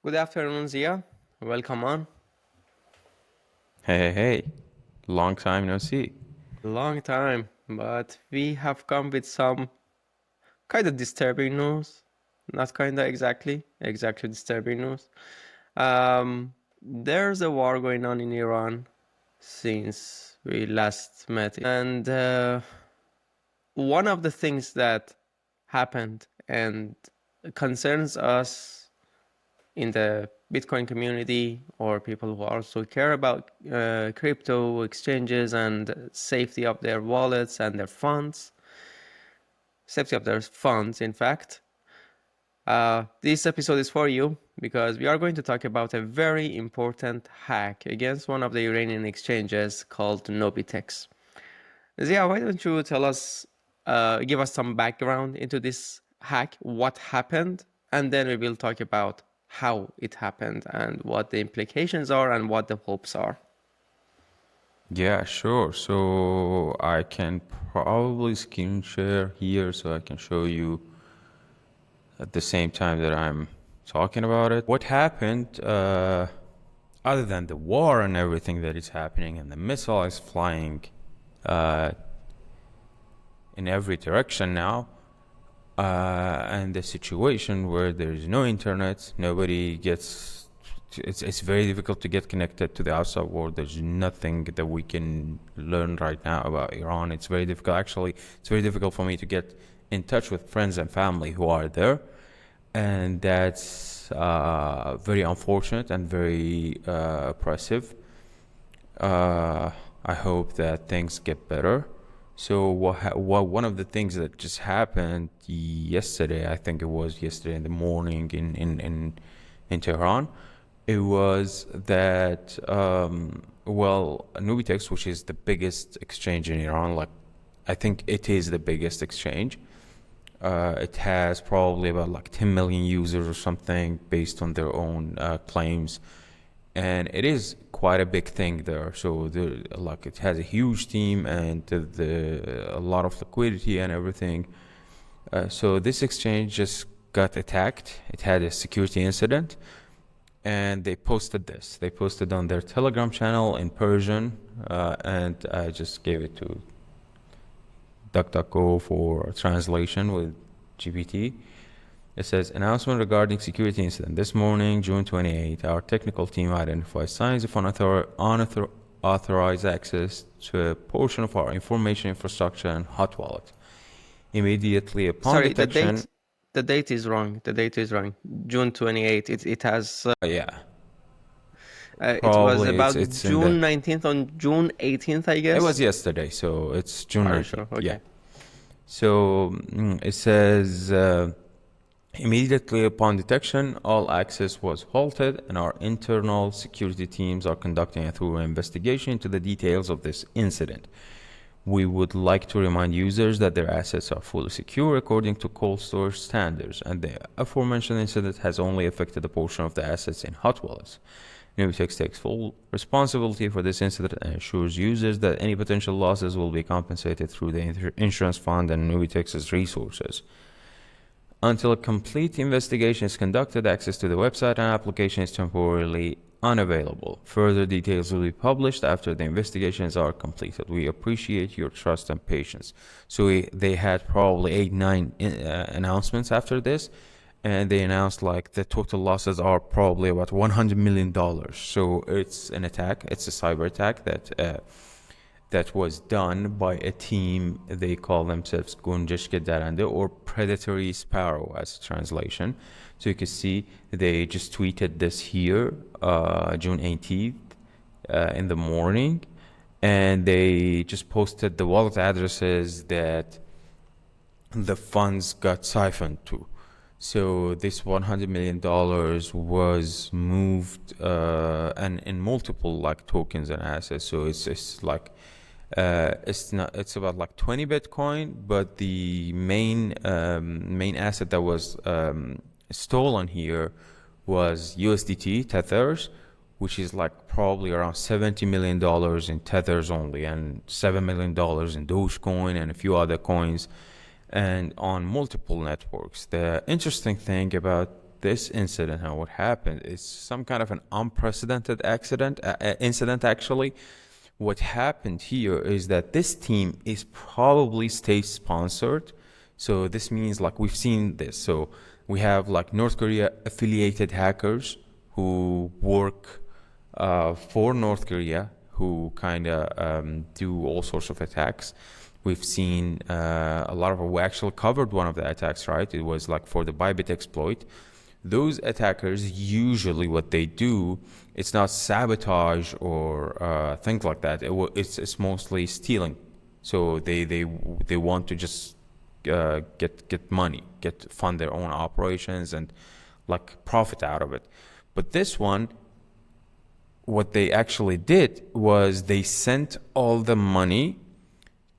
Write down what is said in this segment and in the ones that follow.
Good afternoon, Ziya. Welcome on. Hey, long time no see. Long time, but we have come with some kind of disturbing news. Not kind of exactly disturbing news. There's a war going on in Iran since we last met, and one of the things that happened and concerns us in the Bitcoin community or people who also care about crypto exchanges and safety of their wallets and their funds, safety of their funds, in fact. This episode is for you because we are going to talk about a very important hack against one of the Iranian exchanges called Nobitex. Zia, why don't you tell us, give us some background into this hack, what happened, and then we will talk about how it happened and what the implications are and what the hopes are. Yeah, sure. So I can probably screen share here so I can show you at the same time that I'm talking about it. What happened, other than the war and everything that is happening and the missiles flying uh, in every direction now, and the situation where there is no internet, nobody gets. It's very difficult to get connected to the outside world. There's nothing that we can learn right now about Iran. It's very difficult. Actually, it's very difficult for me to get in touch with friends and family who are there, and that's very unfortunate and very oppressive. I hope that things get better. So what one of the things that just happened yesterday, I think it was yesterday in the morning in Tehran, it was that Nubitex, which is the biggest exchange in Iran, like I think it is the biggest exchange. It has probably about like 10 million users or something based on their own claims, and it is quite a big thing there. So like it has a huge team and a lot of liquidity and everything. So this exchange just got attacked. It had a security incident, and they posted this. They posted on their Telegram channel in Persian, and I just gave it to DuckDuckGo for translation with GPT. It says, announcement regarding security incident. This morning, June 28, our technical team identified signs of unauthorized access to a portion of our information infrastructure and hot wallet. Immediately upon Sorry, detection, the date is wrong. The date is wrong. June 28th. It has yeah, it was probably about it's in the. June 19th on June 18th, I It was guess. yesterday, so it's June Are you 19th. sure? Yeah. Okay. So it says. Immediately upon detection, all access was halted, and our internal security teams are conducting a thorough investigation into the details of this incident. We would like to remind users that their assets are fully secure according to cold storage standards, and the aforementioned incident has only affected a portion of the assets in hot wallets. Nubitex takes full responsibility for this incident and assures users that any potential losses will be compensated through the insurance fund and Nubitex's resources. Until a complete investigation is conducted, access to the website and application is temporarily unavailable. Further details will be published after the investigations are completed. We appreciate your trust and patience. So they had probably 8, 9 announcements after this, and they announced like the total losses are probably about $100 million. So it's an attack. It's a cyber attack that was done by a team. They call themselves Gunjeshke Darande or Predatory Sparrow as a translation. So you can see they just tweeted this here, June 18th in the morning. And they just posted the wallet addresses that the funds got siphoned to. So this $100 million was moved and in multiple like tokens and assets. So it's like it's about like 20 Bitcoin, but the main asset that was stolen here was USDT tethers, which is like probably around $70 million in tethers only, and $7 million in Dogecoin and a few other coins, and on multiple networks. The interesting thing about this incident and what happened is some kind of an unprecedented incident actually. What happened here is that this team is probably state sponsored. So this means like we've seen this. So we have like North Korea affiliated hackers who work for North Korea, who kind of do all sorts of attacks. We've seen a lot of, we actually covered one of the attacks, right? It was like for the Bybit exploit. Those attackers, usually what they do, it's not sabotage or things like that. It's mostly stealing. So they want to just get money, fund their own operations and like profit out of it. But this one, what they actually did was they sent all the money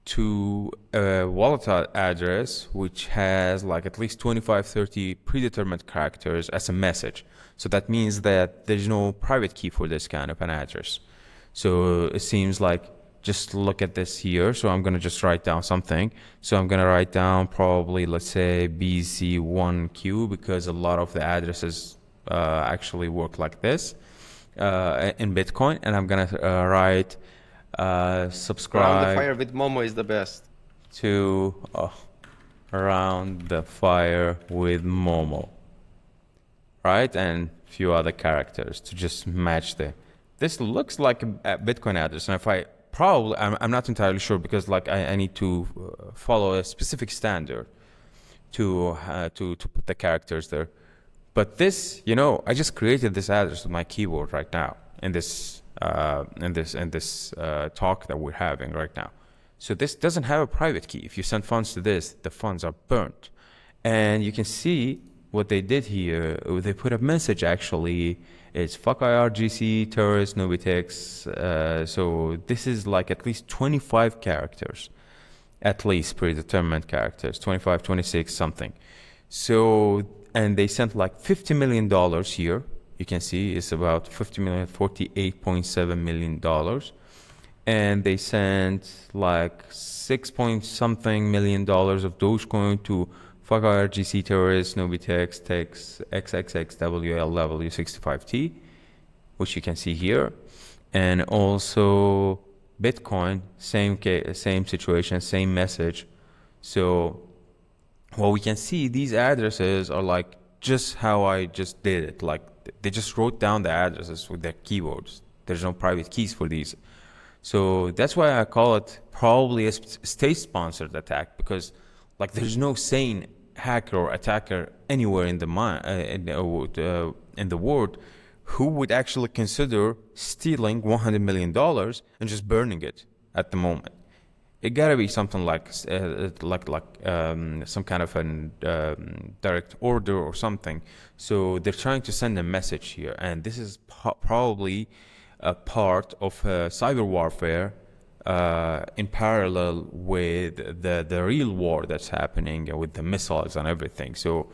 to a wallet address which has like at least 25-30 predetermined characters as a message. So that means that there's no private key for this kind of an address. So it seems like, just look at this here. So I'm going to just write down something. So I'm going to write down probably, let's say BC1Q, because a lot of the addresses actually work like this in Bitcoin. And I'm going to write subscribe. Around the fire with Momo is the best. To Around the fire with Momo. Right? And a few other characters to just match this looks like a Bitcoin address. And if I'm not entirely sure, because like I need to follow a specific standard to put the characters there. But this, I just created this address with my keyboard right now in this talk that we're having right now. So this doesn't have a private key. If you send funds to this, the funds are burnt. And you can see what they did here. They put a message actually. It's fuck IRGC, terrorist, Nobitex. So this is like at least 25 characters, at least predetermined characters, 25, 26, something. So, and they sent like $50 million here. You can see it's about 50 million, $48.7 million. And they sent like 6 point something million dollars of Dogecoin to fuck IRGC, terrorists, Nobitex, Tex, XXXWLW65T, which you can see here. And also Bitcoin, same situation, same message. So what we can see, these addresses are like just how I just did it. Like they just wrote down the addresses with their keyboards. There's no private keys for these. So that's why I call it probably a state-sponsored attack, because like there's no sane hacker or attacker anywhere in the world who would actually consider stealing $100 million and just burning it at the moment. It gotta be something like some kind of a direct order or something. So they're trying to send a message here, and this is probably a part of cyber warfare in parallel with the real war that's happening with the missiles and everything. So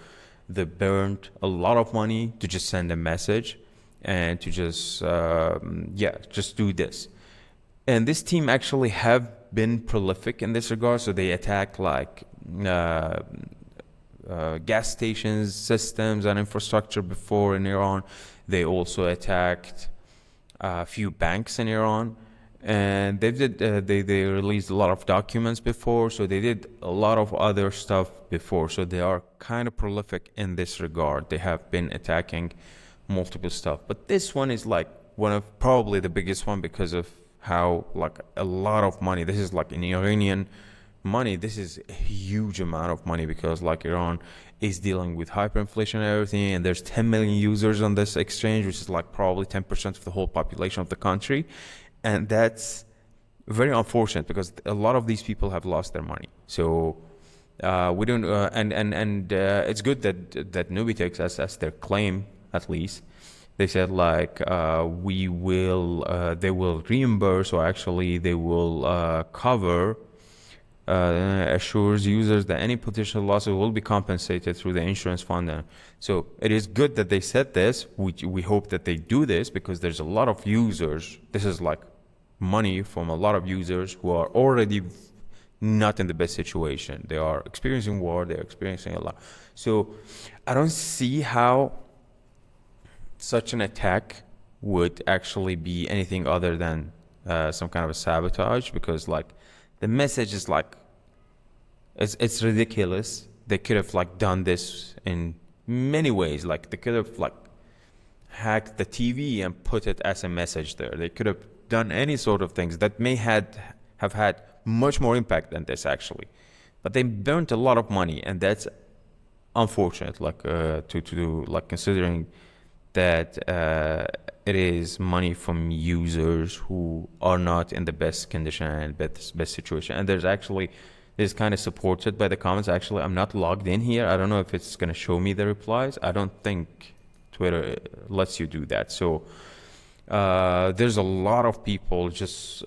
they burned a lot of money to just send a message and to just do this. And this team actually have been prolific in this regard. So they attack like gas stations, systems, and infrastructure before in Iran. They also attacked a few banks in Iran, and they released a lot of documents before. So they did a lot of other stuff before. So they are kind of prolific in this regard. They have been attacking multiple stuff, but this one is like one of probably the biggest one because of how like a lot of money. This is like in Iranian money. This is a huge amount of money because like Iran is dealing with hyperinflation and everything, and there's 10 million users on this exchange, which is like probably 10% of the whole population of the country. And that's very unfortunate because a lot of these people have lost their money. So we don't it's good that Nobitex, as their claim at least, they said like they will reimburse, or actually they will cover, assures users that any potential losses will be compensated through the insurance fund. So it is good that they said this. We hope that they do this because there's a lot of users. This is like money from a lot of users who are already not in the best situation. They are experiencing war. They're experiencing a lot. So I don't see how such an attack would actually be anything other than some kind of a sabotage, because like the message is like it's ridiculous. They could have like done this in many ways. Like they could have like hacked the TV and put it as a message there. They could have done any sort of things that may have had much more impact than this actually. But they burnt a lot of money, and that's unfortunate. Like to like considering that it is money from users who are not in the best condition and best situation. And there's actually, this kind of supported by the comments. Actually, I'm not logged in here. I don't know if it's going to show me the replies. I don't think Twitter lets you do that. So there's a lot of people just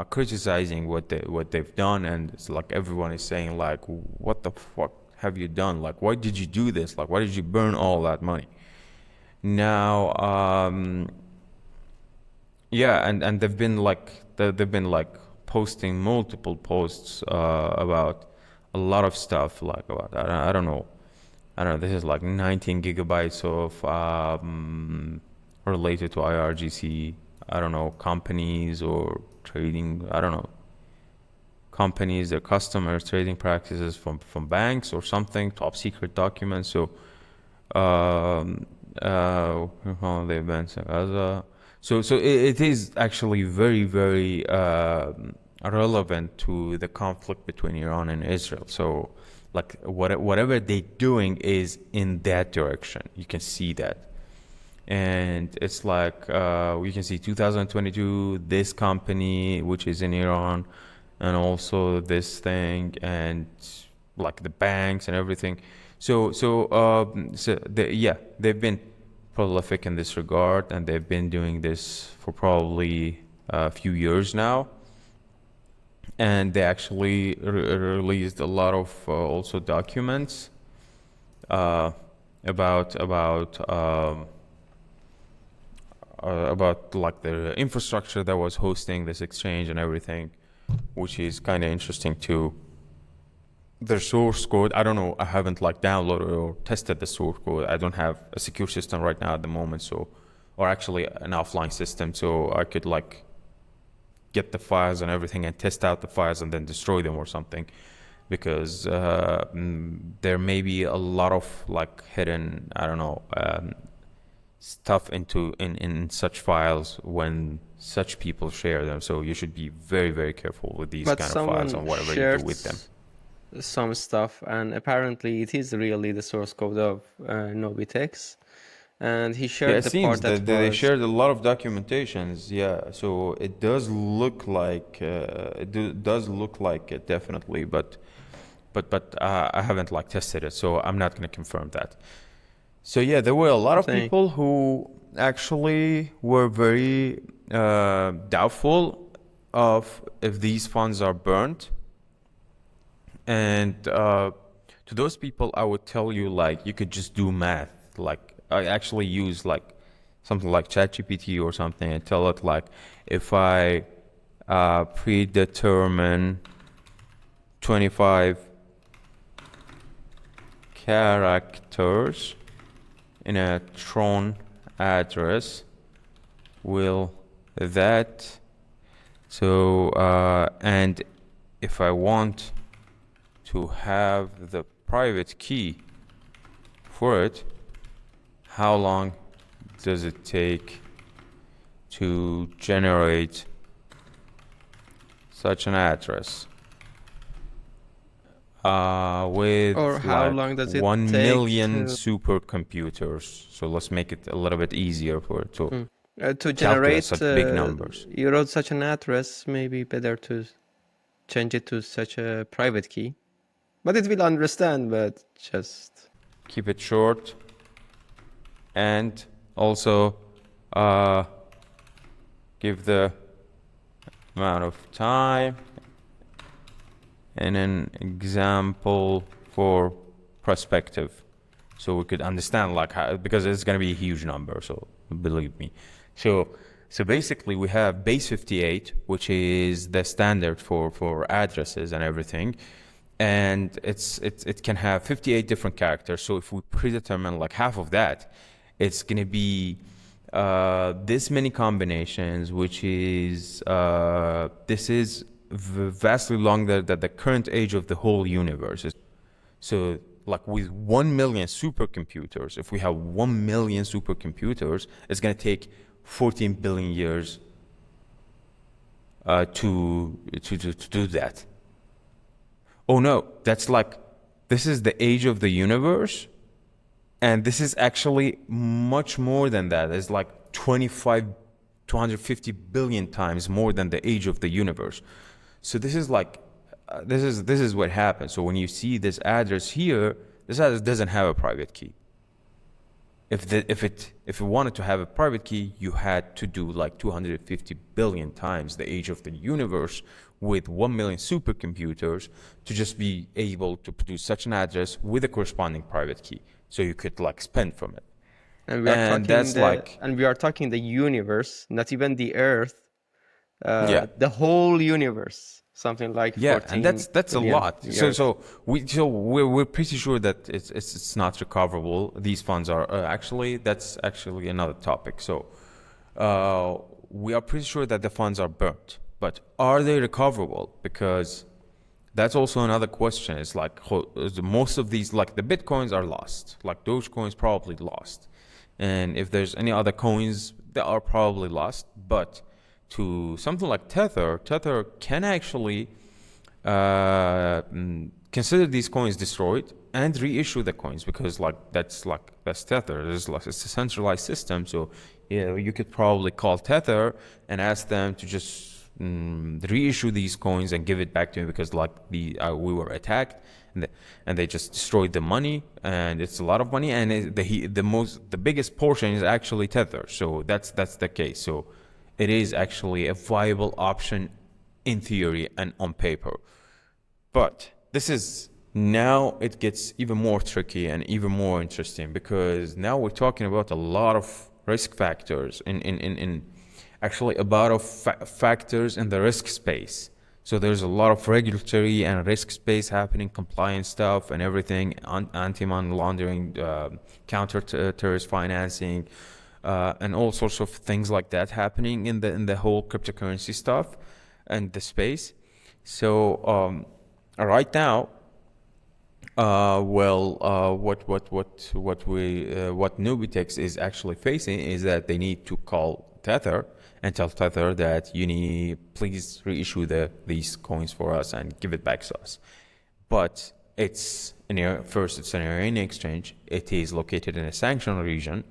criticizing what they've done, and it's like everyone is saying like, what the fuck have you done? Like, why did you do this? Like, why did you burn all that money? Now, yeah, and they've been like posting multiple posts about a lot of stuff, like about I don't know. This is like 19 gigabytes of related to IRGC. I don't know, companies or trading. I don't know, companies, their customers, trading practices from banks or something. Top secret documents. So, the events in Gaza. So it is actually very, very relevant to the conflict between Iran and Israel. So, like whatever they're doing is in that direction. You can see that, and it's like we can see 2022, this company which is in Iran, and also this thing, and like the banks and everything. So they've been prolific in this regard, and they've been doing this for probably a few years now. And they actually released a lot of also documents about like the infrastructure that was hosting this exchange and everything, which is kind of interesting too. Their source code, I don't know, I haven't like downloaded or tested the source code. I don't have a secure system right now at the moment, so, or actually an offline system, so I could like get the files and everything and test out the files and then destroy them or something, because there may be a lot of like hidden, I don't know, stuff in such files when such people share them. So you should be very, very careful with these But kind of files and whatever you do with them. Some stuff, and apparently it is really the source code of Nobitex, and he Yeah, shared it the seems part that that they was shared a lot of documentations. Yeah, so it does look like does look like it definitely, but I haven't like tested it, so I'm not gonna confirm that. So yeah, there were a lot of thing. people who actually were very doubtful of if these funds are burnt. And to those people, I would tell you like you could just do math. Like I actually use like something like ChatGPT or something and tell it like, if I predetermine 25 characters in a Tron address, will that, so and if I want to have the private key for it, how long does it take to generate such an address? With Or how like long does it 1 take million to supercomputers. So let's make it a little bit easier for it to calculate generate such big numbers. you wrote such an address, maybe better to change it to such a private key, but it will understand, but just Keep it short, and also give the amount of time and an example for perspective, so we could understand like how, because it's going to be a huge number, so believe me. So So basically we have base 58, which is the standard for addresses and everything. And it can have 58 different characters. So if we predetermine like half of that, it's going to be this many combinations, which is this is vastly longer than the current age of the whole universe. So like with 1 million supercomputers, if we have 1 million supercomputers, it's going to take 14 billion years to do that. Oh no, that's like, this is the age of the universe, and this is actually much more than that. It's like 250 billion times more than the age of the universe. So this is like, this is what happens. So when you see this address here, this address doesn't have a private key. If it wanted to have a private key, you had to do like 250 billion times the age of the universe with 1 million supercomputers to just be able to produce such an address with a corresponding private key, so you could like spend from it. And that's like, and we are talking the universe, not even the Earth, yeah. the whole universe, something like Yeah, 14 and that's a billion lot. years. We're pretty sure that it's not recoverable. These funds are that's actually another topic. So we are pretty sure that the funds are burnt, but are they recoverable? Because that's also another question. It's like most of these, like the Bitcoins are lost, like Dogecoin's probably lost, and if there's any other coins, they are probably lost. But to something like Tether can actually consider these coins destroyed and reissue the coins, because that's Tether. It's a centralized system. So yeah, you could probably call Tether and ask them to just reissue these coins and give it back to me, because we were attacked, and they just destroyed the money, and it's a lot of money, and the biggest portion is actually Tether. So that's the case. So it is actually a viable option in theory and on paper. But now it gets even more tricky and even more interesting, because now we're talking about a lot of risk factors in actually about of factors in the risk space. So there's a lot of regulatory and risk space happening, compliance stuff and everything, anti-money laundering, counter-terrorist financing, and all sorts of things like that happening in the whole cryptocurrency stuff and the space. So right now, what Nobitex is actually facing is that they need to call Tether and tell Tether that please reissue these coins for us and give it back to us. But it's an Iranian exchange. It is located in a sanctioned region.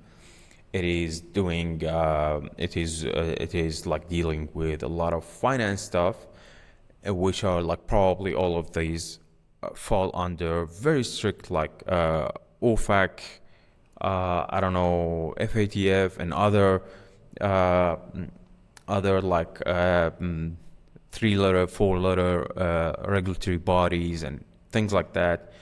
It is doing it is like dealing with a lot of finance stuff, which are like probably all of these fall under very strict like OFAC, I don't know, FATF and other like 3-letter, 4-letter regulatory bodies and things like that.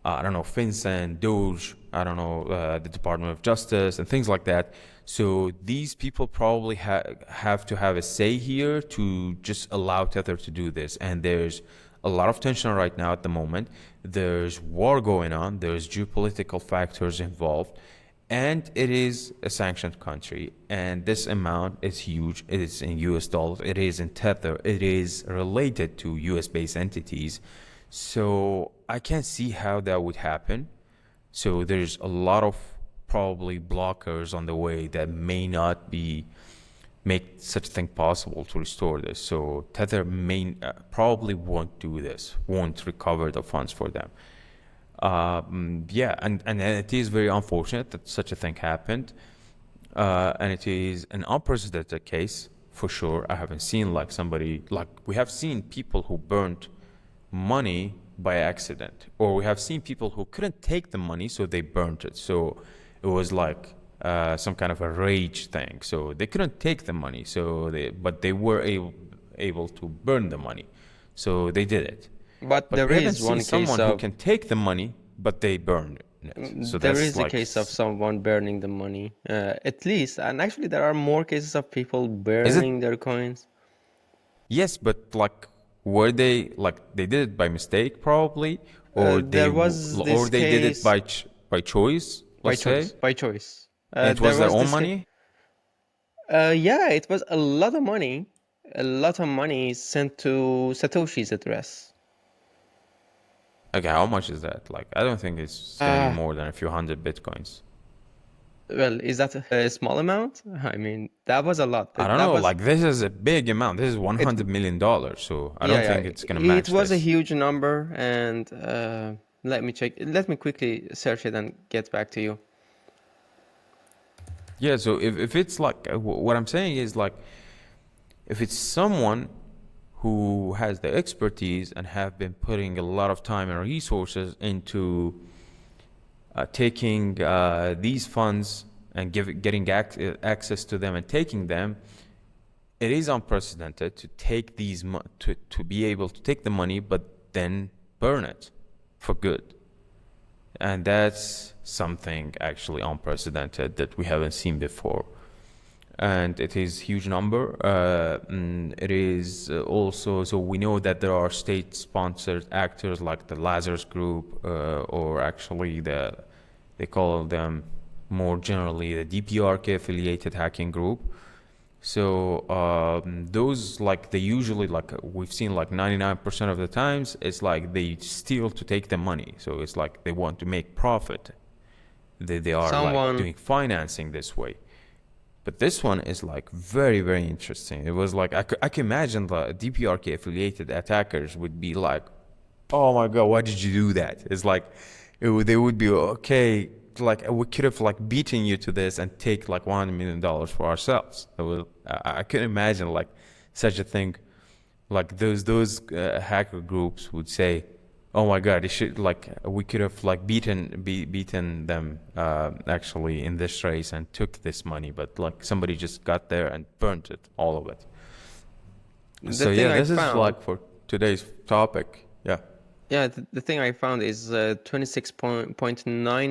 I don't know, FinCEN, Doge, I don't know, the Department of Justice and things like that. So these people probably have to have a say here to just allow Tether to do this. And there's a lot of tension right now at the moment. There's war going on. There's geopolitical factors involved. And it is a sanctioned country. And this amount is huge. It is in US dollars. It is in Tether. It is related to US-based entities. So I can't see how that would happen. So there's a lot of probably blockers on the way that may not make such a thing possible to restore this. So Tether probably won't do this, won't recover the funds for them. Yeah, and it is very unfortunate that such a thing happened. And it is an unprecedented case for sure. I haven't seen we have seen people who burnt money by accident, or we have seen people who couldn't take the money, so they burnt it. So it was like some kind of a rage thing. So they couldn't take the money, but they were able to burn the money. So they did it. But there we haven't is one seen case someone who can take the money, but they burned it. it. So There that's is a like, case of someone burning the money, at least, and actually there are more cases of people is it? burning their coins. Yes, but like, were they like they did it by mistake probably, or There was this or they did it case by by choice, by let's say, choice, by choice. and it There was their was own this case. money? Yeah, it was a lot of money sent to Satoshi's address. Okay, how much is that? Like, I don't think it's gonna be Uh, more than a few hundred bitcoins. well, is that a small amount? I mean, that was a lot. I don't That know. was Like, this is a big amount. This is it. $100 million. So I Yeah, don't yeah. think it's gonna It match was a this. huge number, and let me check. Let me quickly search it and get back to you. Yeah. So if it's like what I'm saying is like, if it's someone who has the expertise and have been putting a lot of time and resources into taking these funds and getting access to them and taking them, it is unprecedented to take to be able to take the money but then burn it for good. And that's something actually unprecedented that we haven't seen before. And it is huge number. It is also, so we know that there are state-sponsored actors like the Lazarus Group, or actually they call them more generally the DPRK affiliated hacking group. So those, like, they usually, like we've seen, like 99% of the times it's like they steal to take the money. So it's like they want to make profit. They are like Someone, doing financing this way. But this one is like very, very interesting. It was like, I can imagine the DPRK affiliated attackers would be like, oh my God, why did you do that? It's like, they would be, okay, like we could have like beaten you to this and take like $100 million for ourselves. I can imagine like such a thing. Like those hacker groups would say, oh my God, it should, like, we could have like beaten them actually in this race and took this money, but like somebody just got there and burnt it, all of it. the So thing yeah, I this is found, like for today's topic. Yeah. yeah, the thing I found is 26.9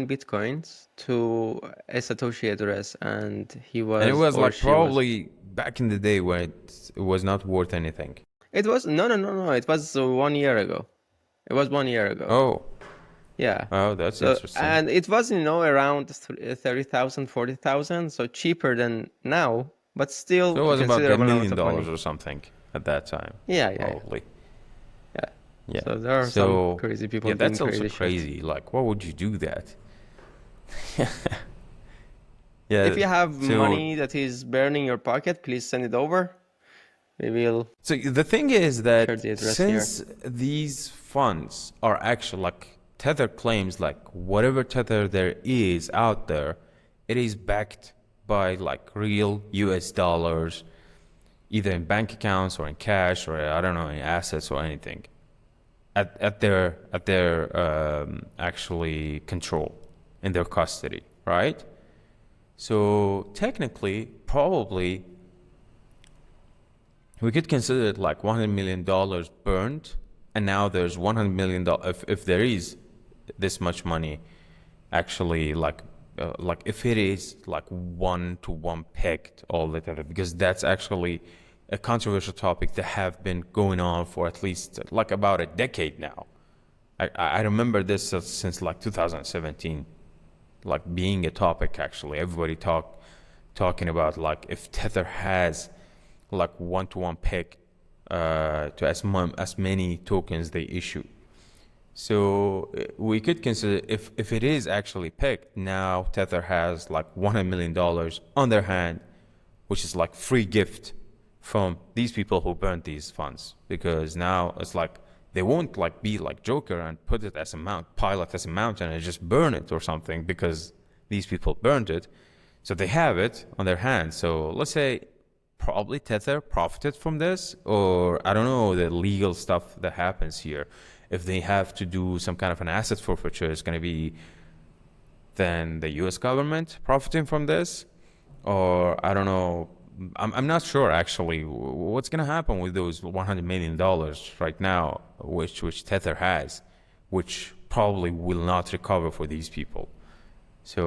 bitcoins to a Satoshi address, and he And it was was or like she was. probably back in the day when it was not worth anything. It was no. It was 1 year ago. It was 1 year ago. Oh, Yeah. oh, that's So, interesting. and it was, around 30,000, 40,000, so cheaper than now, but So still it a was about a considerable million amount of dollars money. or something at that time, Yeah, yeah, yeah. probably. Yeah. Yeah. So there are some So crazy people yeah, doing that's also crazy shit. crazy. Like, why would you do that? If Yeah. you have So money that is burning your pocket, please send it over. We will so the thing is share the that address here. since these funds are actually like Tether claims, like whatever Tether there is out there, it is backed by like real US dollars, either in bank accounts or in cash or I don't know, in assets or anything at their actually control, in their custody, right? So technically, probably we could consider it like $100 million burned, and now there's $100 million. If there is this much money, actually, like if it is like 1-to-1 pegged all the time, because that's actually a controversial topic that have been going on for at least like about a decade now. I remember this since like 2017, like being a topic. Actually, everybody talking about like if Tether has like 1-to-1 peg to as many tokens they issue. So we could consider if it is actually pegged, now Tether has like $100 million on their hand, which is like free gift from these people who burned these funds, because now it's like they won't like be like Joker and put it as a pile it as a mountain and just burn it or something, because these people burned it. So they have it on their hands. So let's say probably Tether profited from this, or I don't know the legal stuff that happens here. If they have to do some kind of an asset forfeiture, it's going to be then the US government profiting from this, or I don't know. I'm not sure actually what's going to happen with those $100 million right now, which Tether has, which probably will not recover for these people. So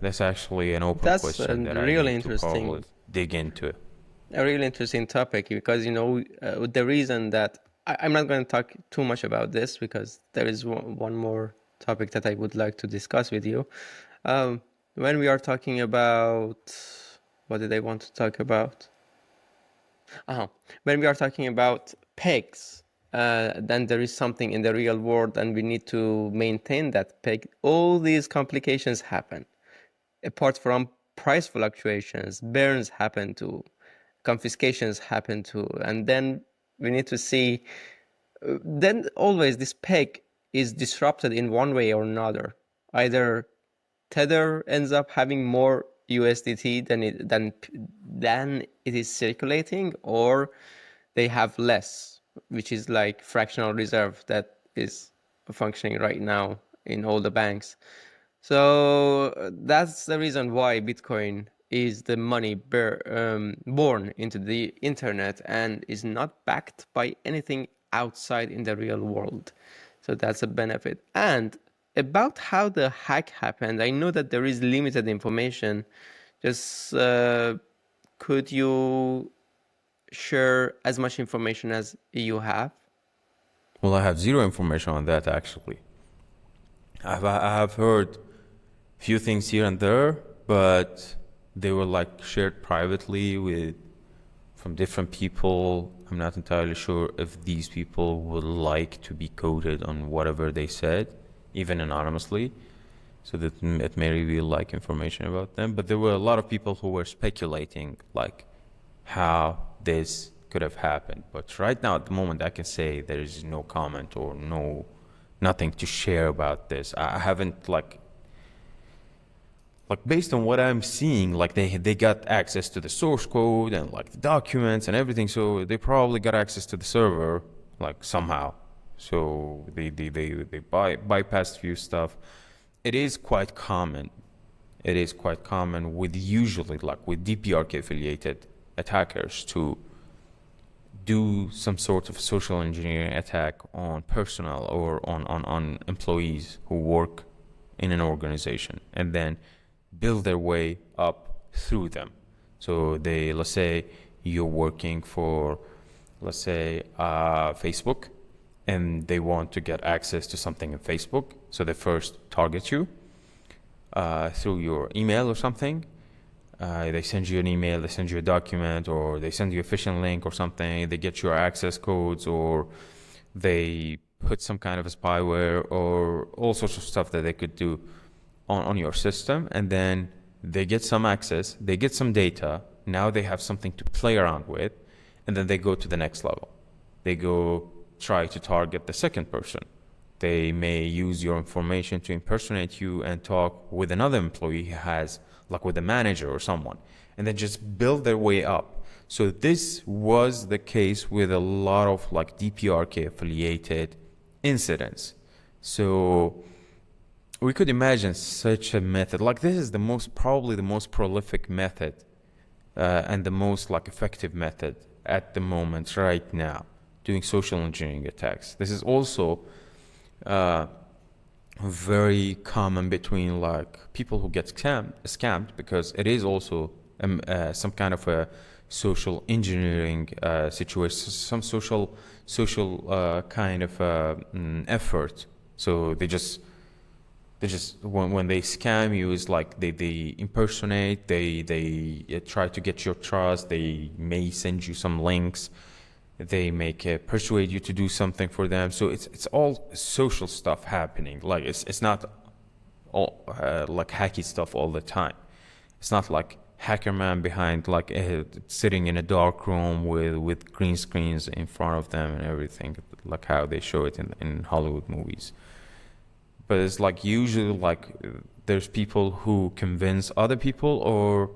that's actually an open That's a question that I really need to probably interesting, dig into. a really interesting topic because the reason that I'm not going to talk too much about this because there is one more topic that I would like to discuss with you. When we are talking about what did I want to talk about? When we are talking about pegs, then there is something in the real world and we need to maintain that peg. All these complications happen. Apart from price fluctuations, burns happen too, confiscations happen too, and then we need to see, then always this peg is disrupted in one way or another. Either Tether ends up having more USDT than it is circulating, or they have less, which is like fractional reserve that is functioning right now in all the banks. So that's the reason why Bitcoin is the money born into the internet and is not backed by anything outside in the real world. So that's a benefit. And about how the hack happened, I know that there is limited information. Just could you share as much information as you have? Well, I have zero information on that actually. I have heard few things here and there, but they were like shared privately with from different people. I'm not entirely sure if these people would like to be quoted on whatever they said, even anonymously, so that it may reveal like information about them. But there were a lot of people who were speculating like how this could have happened. But right now, at the moment, I can say there is no comment or nothing to share about this. I haven't like based on what I'm seeing, like they got access to the source code and like the documents and everything, so they probably got access to the server like somehow. So they bypassed few stuff. It is quite common. It is quite common with usually like with DPRK affiliated attackers to do some sort of social engineering attack on personnel or on employees who work in an organization and then build their way up through them. So let's say you're working for, let's say, Facebook, and they want to get access to something in Facebook. So they first target you through your email or something. They send you an email, they send you a document, or they send you a phishing link or something. They get your access codes, or they put some kind of a spyware or all sorts of stuff that they could do on your system. And then they get some access, they get some data. Now they have something to play around with. And then they go to the next level. They go try to target the second person. They may use your information to impersonate you and talk with another employee who has, like with a manager or someone, and then just build their way up. So this was the case with a lot of like DPRK affiliated incidents. So we could imagine such a method. Like this is probably the most prolific method and the most like effective method at the moment right now, doing social engineering attacks. This is also very common between like people who get scammed because it is also some kind of a social engineering situation, some social kind of effort. So they just when they scam you, is like they impersonate, they try to get your trust. They may send you some links. They make persuade you to do something for them. So it's all social stuff happening. Like it's not all like hacky stuff all the time. It's not like hacker man behind like sitting in a dark room with green screens in front of them and everything, like how they show it in Hollywood movies. But it's like usually like there's people who convince other people, or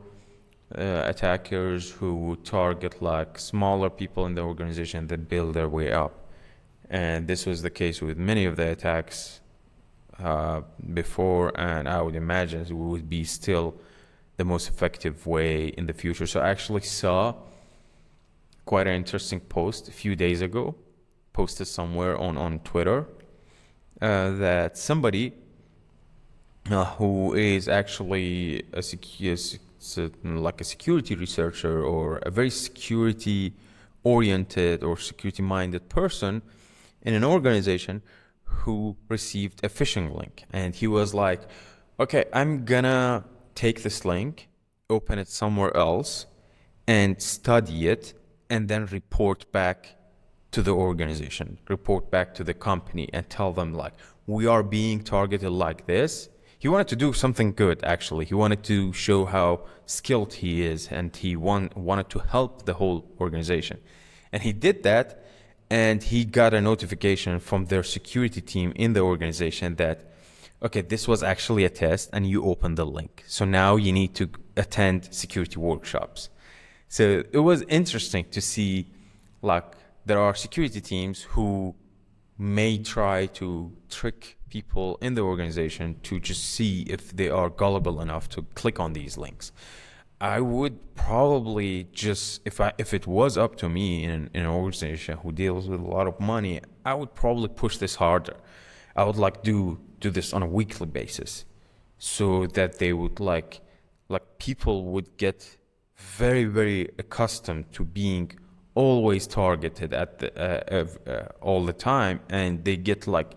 attackers who target like smaller people in the organization that build their way up. And this was the case with many of the attacks before, and I would imagine it would be still the most effective way in the future. So I actually saw quite an interesting post a few days ago, posted somewhere on Twitter, that somebody who is actually like a security researcher or a very security oriented or security minded person in an organization who received a phishing link. And he was like, okay, I'm gonna take this link, open it somewhere else, and study it, and then report back to the organization, report back to the company, and tell them, like, we are being targeted like this. He wanted to do something good, actually. He wanted to show how skilled he is, and he wanted to help the whole organization. And he did that, and he got a notification from their security team in the organization that, okay, this was actually a test, and you opened the link. So now you need to attend security workshops. So it was interesting to see, like, there are security teams who may try to trick people in the organization to just see if they are gullible enough to click on these links. I would probably just, if it was up to me in an organization who deals with a lot of money, I would probably push this harder. I would like do this on a weekly basis, so that they would like people would get very, very accustomed to being always targeted at the all the time, and they get like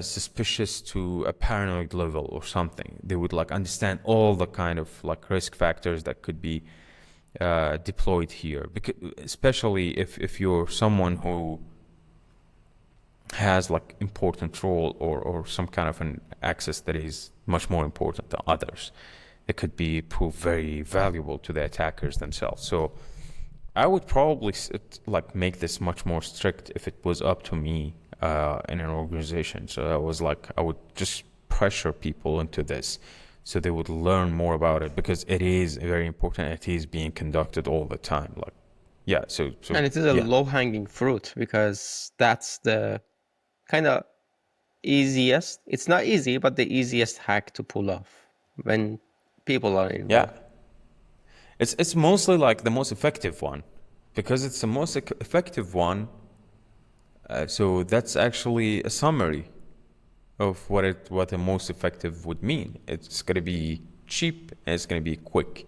suspicious to a paranoid level or something. They would like understand all the kind of like risk factors that could be deployed here, because especially if you're someone who has like important role or some kind of an access that is much more important than others. It could be proved very valuable to the attackers themselves. So I would probably like make this much more strict if it was up to me in an organization. So I was like, I would just pressure people into this so they would learn more about it, because it is very important. It is being conducted all the time. Like, yeah. So And it is a yeah, low-hanging fruit because that's the kind of easiest. It's not easy, but the easiest hack to pull off when people are yeah. involved. It's mostly like the most effective one, because it's the most effective one. So that's actually a summary of what the most effective would mean. It's gonna be cheap and it's gonna be quick.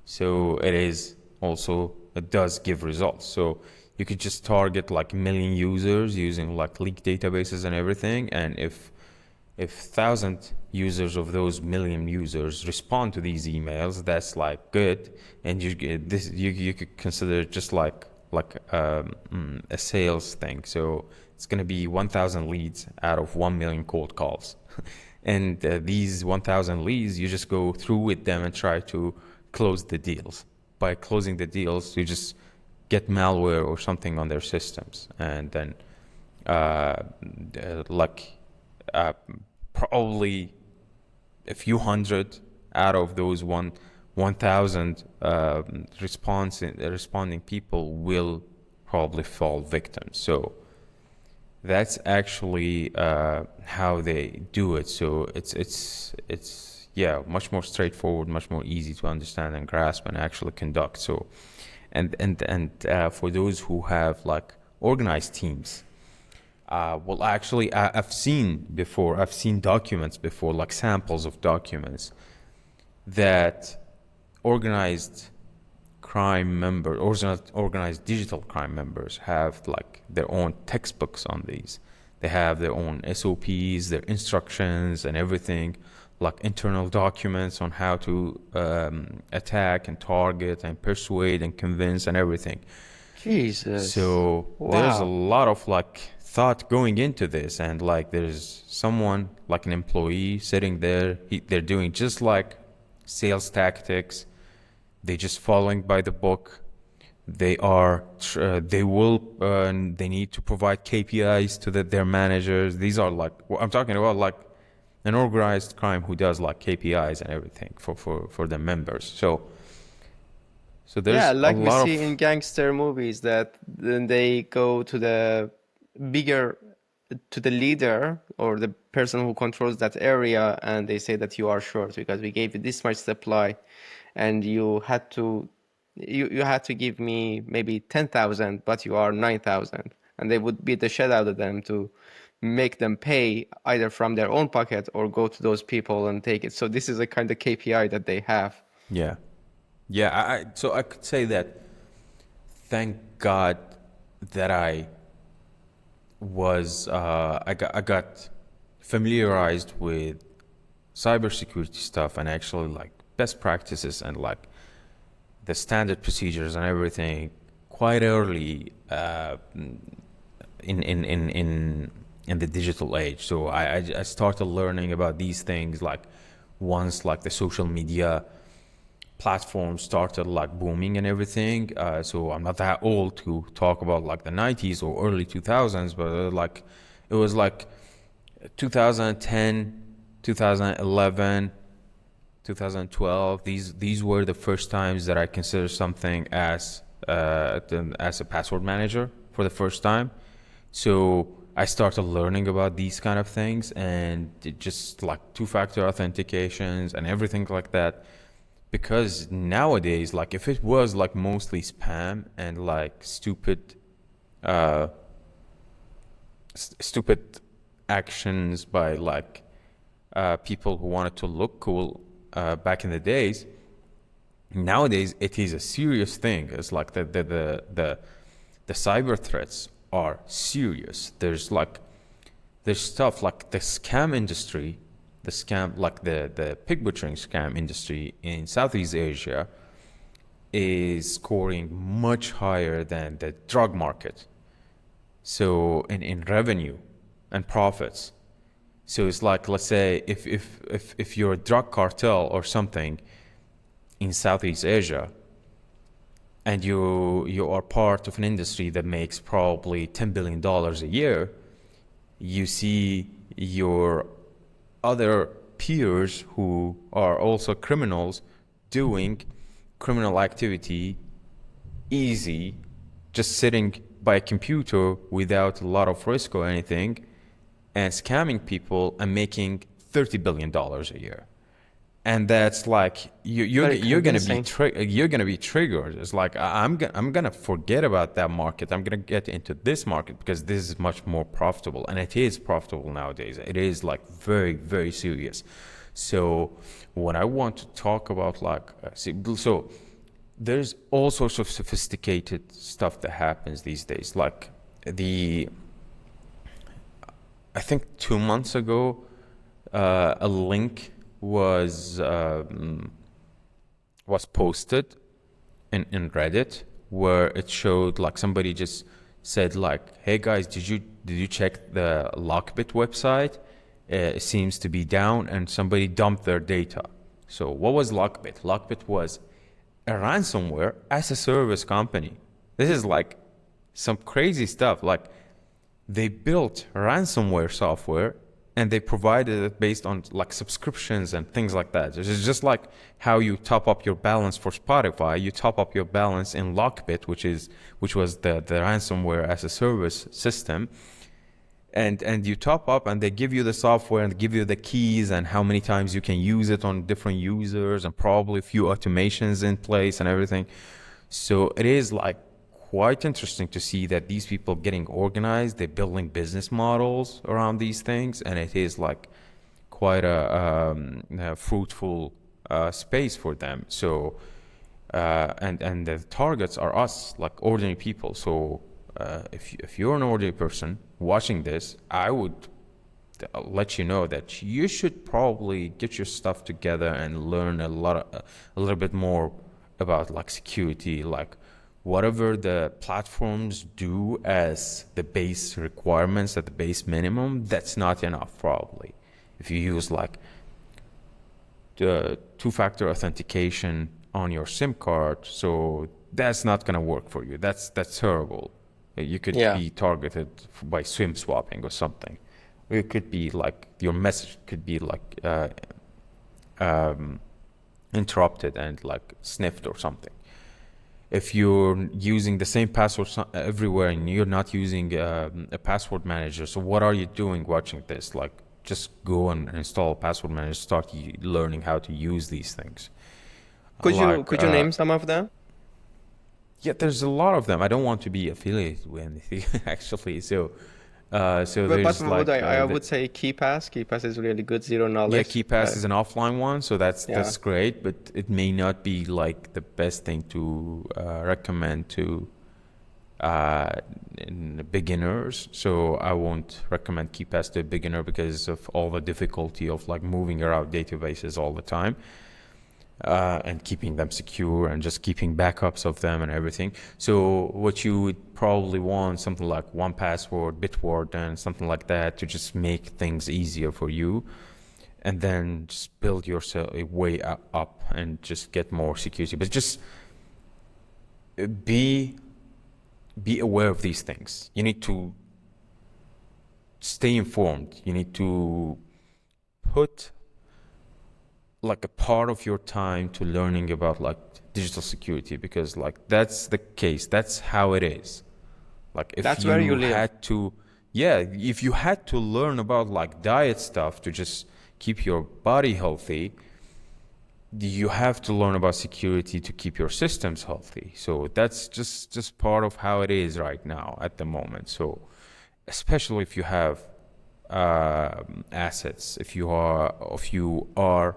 So it is also, it does give results. So you could just target like a million users using like leak databases and everything, and if 1,000 users of those million users respond to these emails, that's like good, and you get this. You could consider it just like a sales thing. So it's gonna be 1,000 leads out of 1 million cold calls, and these 1,000 leads, you just go through with them and try to close the deals. By closing the deals, you just get malware or something on their systems, and then like uh, probably a few hundred out of those 1,000 responding people will probably fall victims. So that's actually how they do it. So it's yeah, much more straightforward, much more easy to understand and grasp and actually conduct. So and for those who have like organized teams, well, actually, I've seen documents before, like samples of documents that organized crime members, organized digital crime members have like their own textbooks on these. They have their own SOPs, their instructions, and everything, like internal documents on how to attack and target and persuade and convince and everything. Jesus. So there's a Wow. lot of like thought going into this, and like there's someone like an employee sitting there. They're doing just like sales tactics. They just following by the book. They need to provide KPIs to their managers. These are like, I'm talking about like an organized crime who does like KPIs and everything for the members. So Yeah, there's a like we lot see in of, gangster movies that then they go to the bigger, to the leader or the person who controls that area, and they say that you are short because we gave you this much supply, and you had to give me maybe 10,000, but you are 9,000, and they would beat the shit out of them make them pay either from their own pocket or go to those people and take it. So this is a kind of KPI that they have. Yeah. Yeah. So I could say that thank God that I got familiarized with cybersecurity stuff and actually like best practices and like the standard procedures and everything quite early in the digital age. So I started learning about these things like once like the social media platforms started like booming and everything. So I'm not that old to talk about like the 90s or early 2000s, but like it was like 2010, 2011, 2012. These were the first times that I considered something as a password manager for the first time. So I started learning about these kind of things and just like two-factor authentications and everything like that. Because nowadays, like if it was like mostly spam and like uh, stupid actions by like people who wanted to look cool back in the days, nowadays it is a serious thing. It's like the cyber threats are serious. There's stuff like the scam industry, the pig butchering scam industry in Southeast Asia is scoring much higher than the drug market. So in revenue and profits. So it's like, let's say if you're a drug cartel or something in Southeast Asia and you are part of an industry that makes probably $10 billion a year, you see your other peers who are also criminals doing criminal activity easy, just sitting by a computer without a lot of risk or anything, and scamming people and making $30 billion a year. And that's like you're gonna be triggered. It's like I'm gonna forget about that market. I'm gonna get into this market because this is much more profitable, and it is profitable nowadays. It is like very, very serious. So when I want to talk about like so there's all sorts of sophisticated stuff that happens these days. Like I think 2 months ago, a link was posted in Reddit where it showed like somebody just said like, "Hey guys, did you check the Lockbit website? It seems to be down," and somebody dumped their data. So what was Lockbit? Lockbit was a ransomware as a service company. This is like some crazy stuff. Like they built ransomware software and they provided it based on like subscriptions and things like that. It's just like how you top up your balance for Spotify. You top up your balance in Lockbit, which was the ransomware as a service system. And you top up and they give you the software and give you the keys and how many times you can use it on different users and probably a few automations in place and everything. So it is like quite interesting to see that these people getting organized, they're building business models around these things, and it is like quite a fruitful space for them. So and the targets are us, like ordinary people. So if you're an ordinary person watching this, I would let you know that you should probably get your stuff together and learn a little bit more about like security, like whatever the platforms do as the base requirements at the base minimum, that's not enough probably. If you use like the two-factor authentication on your SIM card, so that's not going to work for you. That's terrible. You could be targeted by SIM swapping or something. It could be like your message could be like interrupted and like sniffed or something. If you're using the same password everywhere and you're not using a password manager, so what are you doing watching this? Like, just go and install a password manager, start learning how to use these things. Could you name some of them? Yeah, there's a lot of them. I don't want to be affiliated with anything actually. So So But there's like I would say KeyPass. KeyPass is really good, zero yeah, knowledge. KeyPass is an offline one, so Yeah. that's great, but it may not be like the best thing to recommend to uh, in beginners. So I won't recommend KeyPass to a beginner because of all the difficulty of like moving around databases all the time. And keeping them secure and just keeping backups of them and everything. So what you would probably want something like 1Password, Bitward, and something like that to just make things easier for you, and then just build yourself a way up and just get more security. But just be aware of these things. You need to stay informed. You need to put like a part of your time to learning about like digital security, because like that's the case, that's how it is. Like if That's where you you live. had to, yeah, if you had to learn about like diet stuff to just keep your body healthy, you have to learn about security to keep your systems healthy. So that's just part of how it is right now at the moment. So especially if you have assets, if you are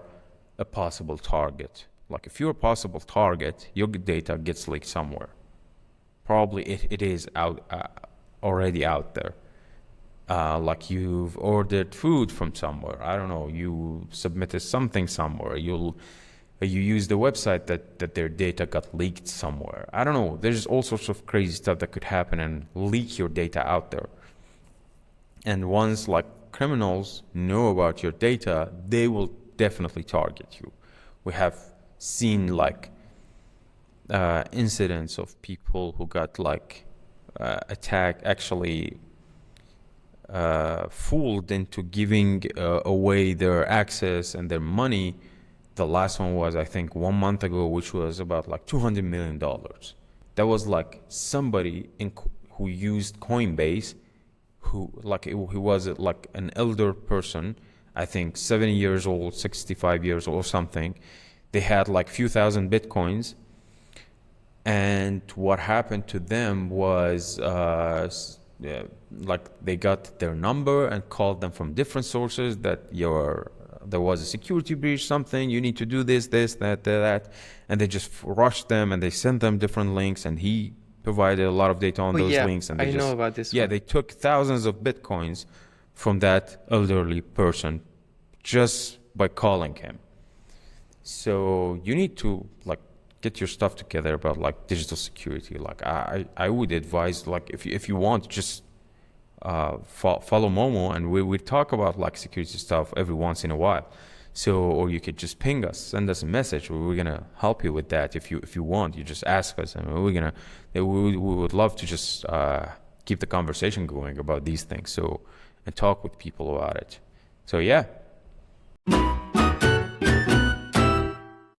a possible target. Like if you're a possible target, your data gets leaked somewhere. Probably it is out already out there. Like you've ordered food from somewhere. I don't know. You submitted something somewhere. You use the website that their data got leaked somewhere. I don't know. There's all sorts of crazy stuff that could happen and leak your data out there. And once like criminals know about your data, they will definitely target you. We have seen like incidents of people who got like attacked, actually fooled into giving away their access and their money. The last one was, I think, 1 month ago, which was about like $200 million. That was like somebody who used Coinbase, who like he was like an elder person, I think 70 years old, 65 years old or something. They had like few thousand Bitcoins. And what happened to them was like they got their number and called them from different sources that there was a security breach, something, you need to do this, that. And they just rushed them and they sent them different links, and he provided a lot of data on Oh those yeah, links, and I know about this yeah, one. they took thousands of Bitcoins from that elderly person just by calling him. So you need to like get your stuff together about like digital security. Like I would advise, like if you want, just follow Momo, and we talk about like security stuff every once in a while. So, or you could just ping us, send us a message. We're gonna help you with that. If you want, you just ask us, and we would love to just keep the conversation going about these things. So, and talk with people about it. So yeah.